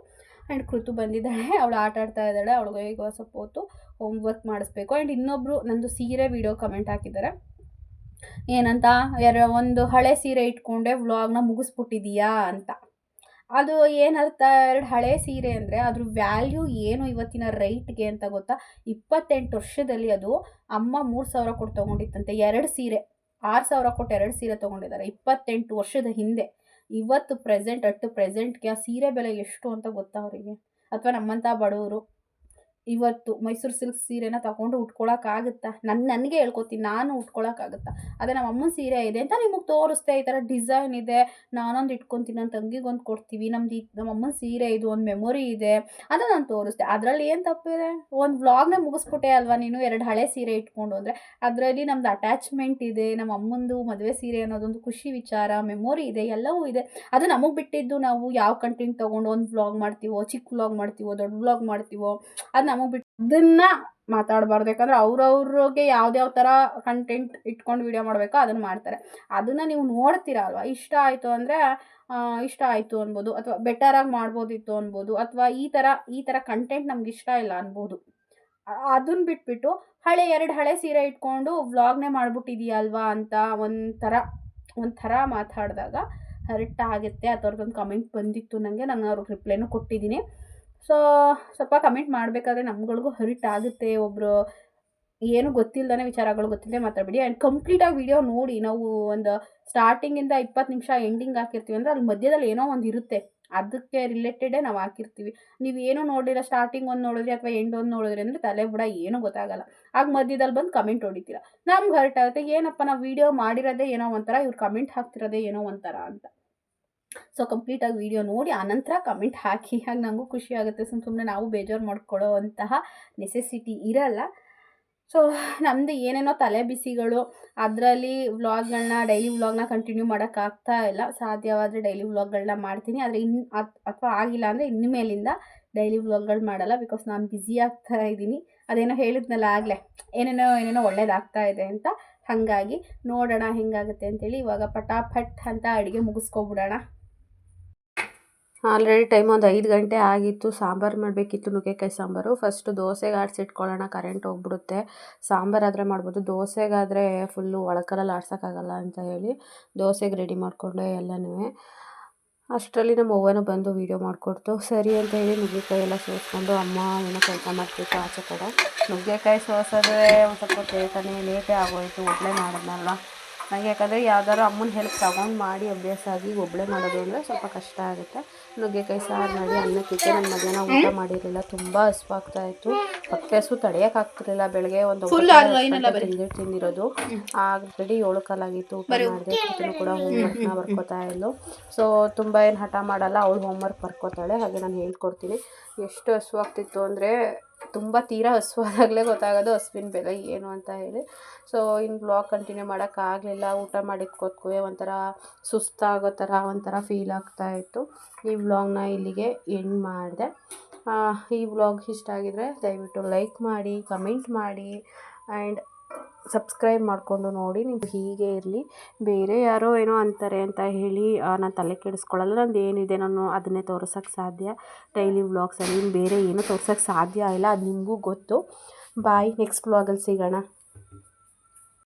ಆ್ಯಂಡ್ ಕೃತು ಬಂದಿದ್ದಾಳೆ, ಅವಳು ಆಟ ಆಡ್ತಾ ಇದ್ದಾಳೆ. ಅವಳಿಗೆ ಈಗ ಸ್ವಲ್ಪ ಹೊತ್ತು ಹೋಮ್ವರ್ಕ್ ಮಾಡಿಸ್ಬೇಕು. ಆ್ಯಂಡ್ ಇನ್ನೊಬ್ಬರು ನಂದು ಸೀರೆ ವಿಡಿಯೋ ಕಮೆಂಟ್ ಹಾಕಿದ್ದಾರೆ. ಏನಂತ, ಒಂದು ಹಳೆ ಸೀರೆ ಇಟ್ಕೊಂಡೆ ವ್ಲಾಗ್ನ ಮುಗಿಸ್ಬಿಟ್ಟಿದೀಯಾ ಅಂತ. ಅದು ಏನರ್ಥ, 2 ಹಳೆ ಸೀರೆ ಅಂದರೆ ಅದ್ರ ವ್ಯಾಲ್ಯೂ ಏನು ಇವತ್ತಿನ ರೈಟ್ಗೆ ಅಂತ ಗೊತ್ತಾ? 28 ವರ್ಷದಲ್ಲಿ ಅದು ಅಮ್ಮ 3,000 ಕೊಟ್ಟು ತೊಗೊಂಡಿತ್ತಂತೆ 2 ಸೀರೆ. 6,000 ಕೊಟ್ಟು 2 ಸೀರೆ ತೊಗೊಂಡಿದ್ದಾರೆ 28 ವರ್ಷದ ಹಿಂದೆ. ಇವತ್ತು ಪ್ರೆಸೆಂಟ್ಗೆ ಆ ಸೀರೆ ಬೆಲೆ ಎಷ್ಟು ಅಂತ ಗೊತ್ತಾ ಅವರಿಗೆ? ಅಥವಾ ನಮ್ಮಂಥ ಬಡವರು ಇವತ್ತು ಮೈಸೂರು ಸಿಲ್ಕ್ ಸೀರೆನ ತಗೊಂಡು ಉಟ್ಕೊಳಕ್ಕಾಗುತ್ತಾ? ನನಗೆ ಹೇಳ್ಕೊತೀನಿ, ನಾನು ಉಟ್ಕೊಳಕ್ಕಾಗುತ್ತಾ? ಅದೇ ನಮ್ಮ ಅಮ್ಮನ ಸೀರೆ ಇದೆ ಅಂತ ನಿಮಗೆ ತೋರಿಸ್ದೆ, ಈ ಥರ ಡಿಸೈನ್ ಇದೆ, ನಾನೊಂದು ಇಟ್ಕೊತೀನಿ, ನನ್ನ ತಂಗಿಗೊಂದು ಕೊಡ್ತೀವಿ, ನಮ್ಮ ಅಮ್ಮನ ಸೀರೆ ಇದು ಒಂದು ಮೆಮೊರಿ ಇದೆ ಅಂತ ನಾನು ತೋರಿಸ್ದೆ. ಅದರಲ್ಲಿ ಏನು ತಪ್ಪಿದೆ? ಒಂದು ವ್ಲಾಗ್ನ ಮುಗಿಸ್ಬಿಟ್ಟೆ ಅಲ್ವಾ ನೀನು 2 ಹಳೆ ಸೀರೆ ಇಟ್ಕೊಂಡು ಅಂದರೆ. ಅದರಲ್ಲಿ ನಮ್ದು ಅಟ್ಯಾಚ್ಮೆಂಟ್ ಇದೆ, ನಮ್ಮ ಅಮ್ಮಂದು ಮದುವೆ ಸೀರೆ ಅನ್ನೋದೊಂದು ಖುಷಿ ವಿಚಾರ, ಮೆಮೊರಿ ಇದೆ, ಎಲ್ಲವೂ ಇದೆ. ಅದು ನಮಗೆ ಬಿಟ್ಟಿದ್ದು, ನಾವು ಯಾವ ಕಂಟೆಂಟ್ ತೊಗೊಂಡು ಒಂದು ವ್ಲಾಗ್ ಮಾಡ್ತೀವೋ, ಚಿಕ್ಕ ವ್ಲಾಗ್ ಮಾಡ್ತೀವೋ, ದೊಡ್ಡ ವ್ಲಾಗ್ ಮಾಡ್ತೀವೋ, ಅದು ನಮಗೆ ಬಿಟ್ಟು ಅದನ್ನು ಮಾತಾಡಬಾರ್ದು. ಯಾಕಂದರೆ ಅವ್ರವ್ರಿಗೆ ಯಾವ್ದ್ಯಾವ ಥರ ಕಂಟೆಂಟ್ ಇಟ್ಕೊಂಡು ವೀಡಿಯೋ ಮಾಡಬೇಕೋ ಅದನ್ನು ಮಾಡ್ತಾರೆ. ಅದನ್ನು ನೀವು ನೋಡ್ತೀರ ಅಲ್ವಾ, ಇಷ್ಟ ಆಯಿತು ಅನ್ಬೋದು, ಅಥವಾ ಬೆಟರಾಗಿ ಮಾಡ್ಬೋದಿತ್ತು ಅನ್ಬೋದು, ಅಥವಾ ಈ ಥರ ಕಂಟೆಂಟ್ ನಮ್ಗೆ ಇಷ್ಟ ಇಲ್ಲ ಅನ್ಬೋದು. ಅದನ್ನ ಬಿಟ್ಬಿಟ್ಟು ಹಳೆ 2 ಹಳೆ ಸೀರೆ ಇಟ್ಕೊಂಡು ವ್ಲಾಗ್ನೇ ಮಾಡ್ಬಿಟ್ಟಿದೀಯಲ್ವಾ ಅಂತ ಒಂಥರ ಮಾತಾಡಿದಾಗ ಹರ್ಟ್ ಆಗುತ್ತೆ. ಆ ಥರದ್ದೊಂದು ಕಮೆಂಟ್ ಬಂದಿತ್ತು ನನಗೆ, ನಾನು ಅವ್ರಿಗೆ ರಿಪ್ಲೈನೂ ಕೊಟ್ಟಿದ್ದೀನಿ. ಸೊ ಸ್ವಲ್ಪ ಕಮೆಂಟ್ ಮಾಡಬೇಕಾದ್ರೆ ನಮ್ಗಳಿಗೂ ಹರ್ಟ್ ಆಗುತ್ತೆ. ಒಬ್ಬರು ಏನು ಗೊತ್ತಿಲ್ಲದೇ ವಿಚಾರಗಳು ಗೊತ್ತಿಲ್ಲದೆ ಮಾತಾಡಬೇಡಿ. ಆ್ಯಂಡ್ ಕಂಪ್ಲೀಟಾಗಿ ವಿಡಿಯೋ ನೋಡಿ. ನಾವು ಒಂದು ಸ್ಟಾರ್ಟಿಂಗಿಂದ 20 ನಿಮಿಷ ಎಂಡಿಂಗ್ ಹಾಕಿರ್ತೀವಿ ಅಂದರೆ ಅಲ್ಲಿ ಮಧ್ಯದಲ್ಲಿ ಏನೋ ಒಂದು ಇರುತ್ತೆ, ಅದಕ್ಕೆ ರಿಲೇಟೆಡೇ ನಾವು ಹಾಕಿರ್ತೀವಿ. ನೀವು ಏನೂ ನೋಡಿಲ್ಲ, ಸ್ಟಾರ್ಟಿಂಗ್ ಒಂದು ನೋಡಿದ್ರಿ ಅಥವಾ ಎಂಡ್ ಒಂದು ನೋಡಿದ್ರಿ ಅಂದರೆ ತಲೆ ಬುಡ ಏನೂ ಗೊತ್ತಾಗಲ್ಲ. ಆಗ ಮಧ್ಯದಲ್ಲಿ ಬಂದು ಕಮೆಂಟ್ ಹೊಡಿತೀರ, ನಮ್ಗೆ ಹರ್ಟ್ ಆಗುತ್ತೆ. ಏನಪ್ಪ ನಾವು ವಿಡಿಯೋ ಮಾಡಿರೋದೇ ಏನೋ ಒಂಥರ, ಇವ್ರು ಕಮೆಂಟ್ ಹಾಕ್ತಿರೋದೇ ಏನೋ ಒಂಥರ ಅಂತ. ಸೊ ಕಂಪ್ಲೀಟಾಗಿ ವಿಡಿಯೋ ನೋಡಿ ಆನಂತರ ಕಮೆಂಟ್ ಹಾಕಿ, ಹಾಗೆ ನನಗೂ ಖುಷಿ ಆಗುತ್ತೆ. ಸುಮ್ಮನೆ ನಾವು ಬೇಜಾರು ಮಾಡ್ಕೊಳ್ಳೋ ಅಂತಹ ನೆಸೆಸಿಟಿ ಇರಲ್ಲ. ಸೊ ನಮ್ಮದು ಏನೇನೋ ತಲೆ ಬಿಸಿಗಳು, ಅದರಲ್ಲಿ ಡೈಲಿ ವ್ಲಾಗ್ನ ಕಂಟಿನ್ಯೂ ಮಾಡೋಕ್ಕಾಗ್ತಾ ಇಲ್ಲ. ಸಾಧ್ಯವಾದರೆ ಡೈಲಿ ವ್ಲಾಗ್ಗಳನ್ನ ಮಾಡ್ತೀನಿ, ಆದರೆ ಅಥವಾ ಆಗಿಲ್ಲ ಅಂದರೆ ಇನ್ನು ಮೇಲಿಂದ ಡೈಲಿ ವ್ಲಾಗ್ಗಳು ಮಾಡಲ್ಲ. ಬಿಕಾಸ್ ನಾನು ಬ್ಯುಸಿ ಆಗ್ತಾ ಇದ್ದೀನಿ. ಅದೇನೋ ಹೇಳಿದ್ನಲ್ಲ ಆಗಲೇ, ಏನೇನೋ ಒಳ್ಳೇದಾಗ್ತಾ ಇದೆ ಅಂತ. ಹಾಗಾಗಿ ನೋಡೋಣ ಹೆಂಗಾಗುತ್ತೆ ಅಂತೇಳಿ ಇವಾಗ ಪಟಾಪಟ್ ಅಂತ ಅಡುಗೆ ಮುಗಿಸ್ಕೊಬಿಡೋಣ. ಆಲ್ರೆಡಿ ಟೈಮ್ ಒಂದು 5 ಗಂಟೆ ಆಗಿತ್ತು. ಸಾಂಬಾರು ಮಾಡಬೇಕಿತ್ತು, ನುಗ್ಗೆಕಾಯಿ ಸಾಂಬಾರು. ಫಸ್ಟು ದೋಸೆಗೆ ಆಡಿಸಿಟ್ಕೊಳ್ಳೋಣ, ಕರೆಂಟ್ ಹೋಗ್ಬಿಡುತ್ತೆ. ಸಾಂಬಾರಾದರೆ ಮಾಡ್ಬೋದು, ದೋಸೆಗಾದರೆ ಫುಲ್ಲು ಒಳಕಲ್ಲಲ್ಲಿ ಆಡ್ಸೋಕ್ಕಾಗಲ್ಲ ಅಂತ ಹೇಳಿ ದೋಸೆಗೆ ರೆಡಿ ಮಾಡಿಕೊಂಡೆ ಎಲ್ಲನೂ. ಅಷ್ಟರಲ್ಲಿ ನಮ್ಮ ಅವ್ವನೂ ಬಂದು ವೀಡಿಯೋ ಮಾಡಿಕೊಡ್ತು. ಸರಿ ಅಂತ ಹೇಳಿ ನುಗ್ಗೆಕಾಯಿ ಎಲ್ಲ ಸೋಸ್ಕೊಂಡು, ಅಮ್ಮ ಏನೋ ಕೆಲಸ ಮಾಡ್ತಿತ್ತು ಆಚೆ ಕಡೆ. ನುಗ್ಗೆಕಾಯಿ ಸೋಸೋದ್ರೆ ಒಂದು ಸ್ವಲ್ಪ ಲೇಟೇ ಆಗೋಯಿತು, ಒಬ್ಬಳೇ ಮಾಡಿದ್ನಲ್ಲ ನನಗೆ. ಯಾಕಂದರೆ ಯಾವ್ದಾದ್ರು ಅಮ್ಮನ ಹೆಲ್ಪ್ ತೊಗೊಂಡು ಮಾಡಿ ಅಭ್ಯಾಸ ಆಗಿ ಒಬ್ಬಳೇ ಮಾಡೋದು ಅಂದರೆ ಸ್ವಲ್ಪ ಕಷ್ಟ ಆಗುತ್ತೆ. ನುಗ್ಗೆಕಾಯಿ ಸಾರು ಮಾಡಿ ಅನ್ನಕ್ಕಿತ್ತು. ನಾನು ಮಧ್ಯಾಹ್ನ ಊಟ ಮಾಡಿರಲಿಲ್ಲ, ತುಂಬ ಹಸ್ವಾಗ್ತಾಯಿತ್ತು. ಹೊಟ್ಟೆ ಹಸು ತಡೆಯೋಕ್ಕಾಗ್ತಿರಲಿಲ್ಲ. ಬೆಳಗ್ಗೆ ಒಂದು ತಿಂದಿರೋದು, ಆಲ್ರೆಡಿ 7 ಕಾಲಾಗಿತ್ತು. ಊಟ ಮಾಡಿದೆ. ಕೂಡ ಹೋಮ್ವರ್ಕ್ನ ಬರ್ಕೋತಾ ಇದ್ಲು. ಸೊ ತುಂಬ ಏನು ಹಠ ಮಾಡಲ್ಲ, ಅವಳು ಹೋಮ್ವರ್ಕ್ ಬರ್ಕೋತಾಳೆ. ಹಾಗೆ ನಾನು ಹೇಳ್ಕೊಡ್ತೀನಿ. ಎಷ್ಟು ಹಸುವಾಗ್ತಿತ್ತು ಅಂದರೆ ತುಂಬ ತೀರಾ ಹಸುವಾದಾಗಲೇ ಗೊತ್ತಾಗೋದು ಹಸುವಿನ ಬೆಲೆ ಏನು ಅಂತ ಹೇಳಿ. ಸೊ ಇನ್ನು ವ್ಲಾಗ್ ಕಂಟಿನ್ಯೂ ಮಾಡೋಕ್ಕಾಗಲಿಲ್ಲ. ಊಟ ಮಾಡಿದ ಕೂತ್ಕುವೆ ಒಂಥರ ಸುಸ್ತಾಗೋ ಥರ ಒಂಥರ ಫೀಲ್ ಆಗ್ತಾಯಿತ್ತು. ಈ ವ್ಲಾಗ್ನ ಇಲ್ಲಿಗೆ ಎಂಡ್ ಮಾಡಿದೆ. ಈ ವ್ಲಾಗ್ ಇಷ್ಟ ಆಗಿದರೆ ದಯವಿಟ್ಟು ಲೈಕ್ ಮಾಡಿ, ಕಮೆಂಟ್ ಮಾಡಿ ಆ್ಯಂಡ್ ಸಬ್ಸ್ಕ್ರೈಬ್ ಮಾಡಿಕೊಂಡು ನೋಡಿ. ನೀವು ಹೀಗೆ ಇರಲಿ. ಬೇರೆ ಯಾರೋ ಏನೋ ಅಂತಾರೆ ಅಂತ ಹೇಳಿ ನಾನು ತಲೆ ಕೆಡಿಸ್ಕೊಳ್ಳಲ್ಲ. ನಂದು ಏನಿದೆ ನಾನು ಅದನ್ನೇ ತೋರ್ಸೋಕ್ಕೆ ಸಾಧ್ಯ. ಡೈಲಿ ವ್ಲಾಗ್ಸಲ್ಲಿ ಬೇರೆ ಏನೂ ತೋರ್ಸೋಕ್ಕೆ ಸಾಧ್ಯ ಇಲ್ಲ, ಅದು ನಿಮಗೂ ಗೊತ್ತು. ಬಾಯ್, ನೆಕ್ಸ್ಟ್ ವ್ಲಾಗಲ್ಲಿ ಸಿಗೋಣ.